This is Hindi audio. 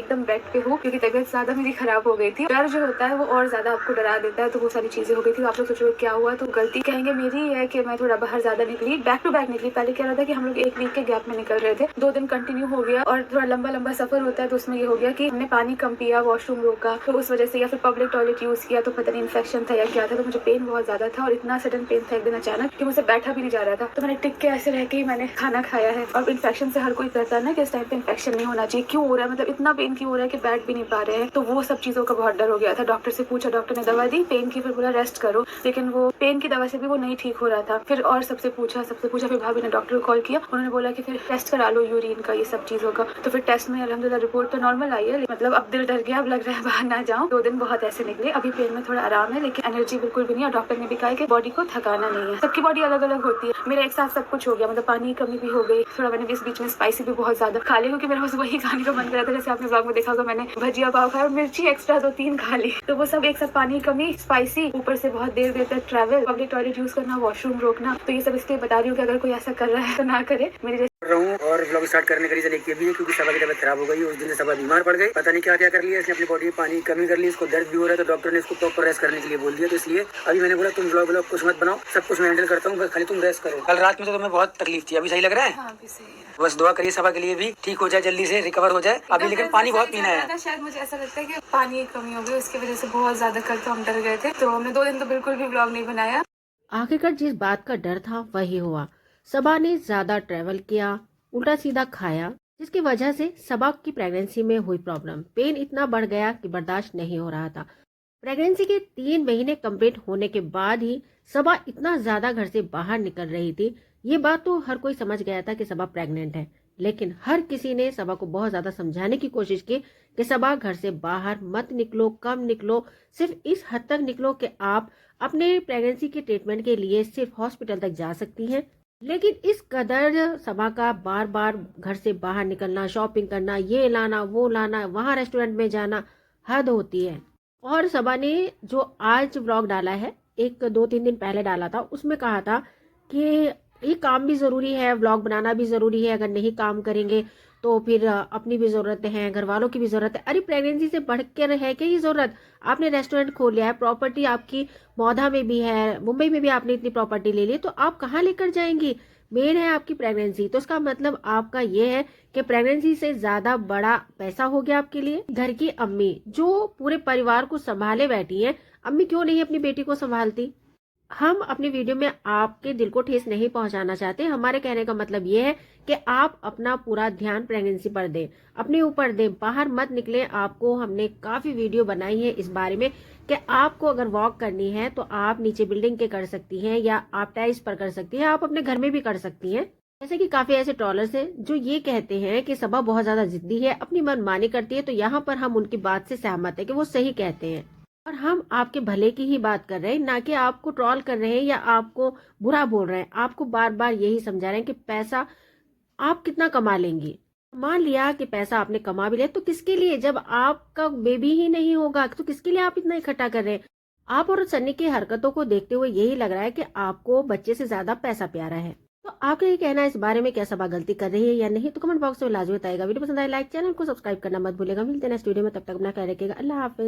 एकदम बेड पे हूँ क्योंकि तबीयत ज्यादा मेरी खराब हो गई थी। डर जो होता है वो और ज्यादा आपको डरा देता है, तो वो सारी चीजें हो गई थी। आप लोग सोच रहे हो क्या हुआ, तो गलती कहेंगे मेरी है कि मैं थोड़ा बाहर ज्यादा निकली, बैक टू बैक निकली। पहले क्या रहा था कि हम लोग एक वीक के गैप में निकल रहे थे, 2 दिन कंटिन्यू हो गया और थोड़ा लंबा लंबा सफर होता है, तो उसमें ये हो गया कि हमने पानी कम पिया, वॉशरूम रोका, तो उस वजह से, या फिर पब्लिक टॉयलेट यूज किया, तो पता नहीं इन्फेक्शन था या क्या था। तो मुझे पेन बहुत ज्यादा था और इतना सडन पेन था एक दिन अचानक कि मुझसे बैठा भी नहीं जा रहा था। तो मैंने टिक के ऐसे रह के ही मैंने खाना खाया है। और इन्फेक्शन से हर कोई करता है ना कि इस टाइम पे इन्फेक्शन नहीं होना चाहिए, क्यों हो रहा है, मतलब इतना पेन क्यों हो रहा है कि बैठ भी नहीं पा रहे हैं। तो वो सब चीजों का बहुत डर हो गया था। डॉक्टर से पूछा, डॉक्टर ने दवा दी पेन की, फिर बोला रेस्ट करो, लेकिन वो पेन की दवा से भी वो नहीं ठीक हो रहा था। फिर और सबसे पूछा फिर भाभी ने डॉक्टर को कॉल किया, उन्होंने बोला कि फिर टेस्ट करा लो यूरिन का, ये सब चीजों का। तो फिर टेस्ट में अल्हम्दुलिल्लाह रिपोर्ट तो नॉर्मल आई है, मतलब अब दिल डर गया, अब लग रहा है बाहर ना जाऊं। 2 दिन बहुत ऐसे निकले, अभी पेन में थोड़ा आराम है, लेकिन एनर्जी बिल्कुल भी नहीं है। डॉक्टर ने भी कहा कि बॉडी को थकाना नहीं है। सबकी बॉडी अलग अलग होती है, मेरा एक साथ सब कुछ हो गया, मतलब पानी की कमी भी हो गई, थोड़ा मैंने इस बीच में स्पाइसी भी बहुत ज्यादा खा ली क्योंकि मेरा बस वही खाने का मन कर रहा था। जैसे आपने ब्लॉग में देखा होगा, मैंने भजिया पाव खाया और मिर्ची एक्स्ट्रा 2-3 खा ली, तो वो सब एक साथ, पानी कमी, स्पाइसी, ऊपर से बहुत देर देर तक ट्रैवल, पब्लिक टॉयलेट यूज करना, वॉशरूम रोकना, तो ये सब इसलिए बता रही हूँ कि अगर कोई ऐसा कर रहा है तो ना करे मेरे रहा हूँ। और ब्लॉग स्टार्ट करने का रीजन एक ये भी है क्योंकि सबा की तबीयत खराब हो गई। उस दिन सबा बीमार पड़ गई, पता नहीं क्या क्या कर लिया इसने, अपनी बॉडी में पानी की कमी कर ली, इसको दर्द भी हो रहा है, तो डॉक्टर ने इसको प्रॉपर रेस्ट करने के लिए बोल दिया। तो इसलिए अभी मैंने बोला तुम ब्लॉग कुछ मत बनाओ, सब कुछ मैं हैंडल करता हूँ, खाली तुम रेस्ट करो। कल रात में तो तुम्हें बहुत तकलीफ थी, अभी सही लग रहा है? हाँ, अभी सही है। बस दुआ करिए सबा के लिए भी ठीक हो जाए, जल्दी से रिकवर हो जाए अभी, लेकिन पानी बहुत पीना है। शायद मुझे ऐसा लगता है कि पानी की कमी हो गई, उसकी वजह से बहुत ज्यादा कल तो हम डर गए थे, तो हमने 2 दिन तो बिल्कुल भी ब्लॉग नहीं बनाया। आखिरकार जिस बात का डर था वही हुआ। सबा ने ज्यादा ट्रेवल किया, उल्टा सीधा खाया, जिसकी वजह से सबा की प्रेगनेंसी में हुई प्रॉब्लम, पेन इतना बढ़ गया कि बर्दाश्त नहीं हो रहा था। प्रेगनेंसी के 3 महीने कंप्लीट होने के बाद ही सबा इतना ज्यादा घर से बाहर निकल रही थी। ये बात तो हर कोई समझ गया था कि सबा प्रेग्नेंट है, लेकिन हर किसी ने सबा को बहुत ज्यादा समझाने की कोशिश की कि सबा घर से बाहर मत निकलो, कम निकलो, सिर्फ इस हद तक निकलो कि आप अपने प्रेगनेंसी के ट्रीटमेंट के लिए सिर्फ हॉस्पिटल तक जा सकती हैं। लेकिन इस कदर सबा का बार बार घर से बाहर निकलना, शॉपिंग करना, ये लाना वो लाना, वहां रेस्टोरेंट में जाना, हद होती है। और सबा ने जो आज व्लॉग डाला है, एक 2-3 दिन पहले डाला था, उसमें कहा था कि ये काम भी जरूरी है, व्लॉग बनाना भी जरूरी है, अगर नहीं काम करेंगे तो फिर अपनी भी जरूरत है, घर वालों की भी जरूरत है। अरे प्रेगनेंसी से बढ़कर है क्या ये जरूरत? आपने रेस्टोरेंट खोल लिया है, प्रॉपर्टी आपकी मौधा में भी है, मुंबई में भी आपने इतनी प्रॉपर्टी ले ली, तो आप कहाँ लेकर जाएंगी? मेन है आपकी प्रेगनेंसी, तो इसका मतलब आपका ये है कि प्रेगनेंसी से ज्यादा बड़ा पैसा हो गया आपके लिए। घर की अम्मी जो पूरे परिवार को संभाले बैठी है, अम्मी क्यों नहीं अपनी बेटी को संभालती? हम अपनी वीडियो में आपके दिल को ठेस नहीं पहुंचाना चाहते। हमारे कहने का मतलब ये है कि आप अपना पूरा ध्यान प्रेगनेंसी पर दें, अपने ऊपर दें, बाहर मत निकलें। आपको हमने काफी वीडियो बनाई है इस बारे में कि आपको अगर वॉक करनी है तो आप नीचे बिल्डिंग के कर सकती हैं, या आप टेरेस पर कर सकती हैं, आप अपने घर में भी कर सकती हैं। जैसे कि काफी ऐसे ट्रॉलर्स हैं जो ये कहते हैं कि सबा बहुत ज्यादा जिद्दी है, अपनी मनमानी करती है, तो यहाँ पर हम उनकी बात से सहमत है कि वो सही कहते हैं, और हम आपके भले की ही बात कर रहे हैं, ना कि आपको ट्रोल कर रहे हैं या आपको बुरा बोल रहे हैं। आपको बार बार यही समझा रहे हैं कि पैसा आप कितना कमा लेंगी। मान लिया कि पैसा आपने कमा भी लिया, तो किसके लिए? जब आपका बेबी ही नहीं होगा तो किसके लिए आप इतना इकट्ठा कर रहे हैं? आप और सन्नी की हरकतों को देखते हुए यही लग रहा है कि आपको बच्चे से ज्यादा पैसा प्यारा है। तो आपका ये कहना है इस बारे में, क्या सबा गलती कर रही है या नहीं? तो कमेंट बॉक्स में लाजमी बताएगा। वीडियो पसंद आए लाइक, चैनल को सब्सक्राइब करना मत भूलेगा। मिलते हैं नेक्स्ट वीडियो में, तब तक अपना ख्याल रखिएगा। अल्लाह हाफिज।